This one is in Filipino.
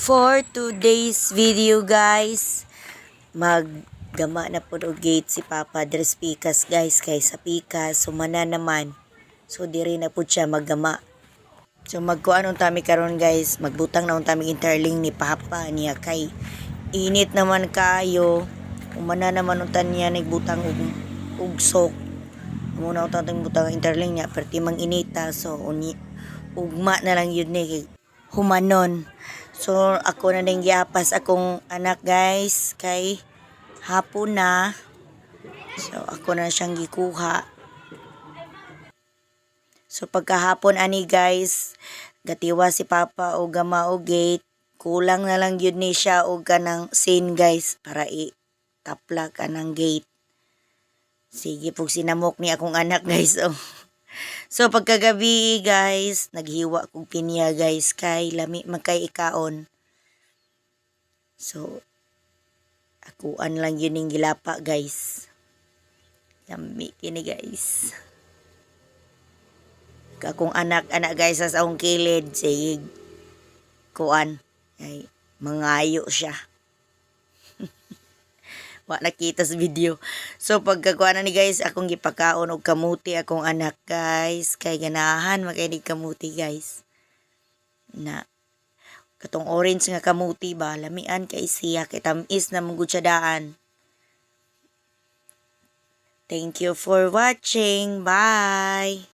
For today's video guys, maggama na po og gate si Papa Dres Pikas guys, kay sa Pikas sumana naman. So diri na po siya maggama. So magkuan tami karon guys, magbutang na tami interling ni Papa niya kay init naman kayo. Umana naman untan niya nagbutang og ugsok. Muna untan tang butang interling niya perti mang inita, so ugma na lang yun ni humanon. So ako na ding giapas akong anak guys kay hapon na. So ako na siyang gikuha. So pagkahapon ani guys, gatiwa si Papa o gama o gate. Kulang na lang yun ni siya o kanang sin guys para i-taplak kanang gate. Sige pug sinamok ni akong anak guys. So pagkagabi guys, naghiwa kog pinya guys kay lami magkay ikaon. So akuan lang yun ning gilapa guys. Lami kini guys. Akong anak guys sa akong kilid, sige kuan ay mangayo siya. Wa nakita sa video. So pagkakuha na ni guys, akong gipakaon og kamuti akong anak guys. Kay ganahan makainig kamuti guys. Na katong orange nga kamuti ba, lamian kay siya kay tamis na mong siya daan. Thank you for watching. Bye.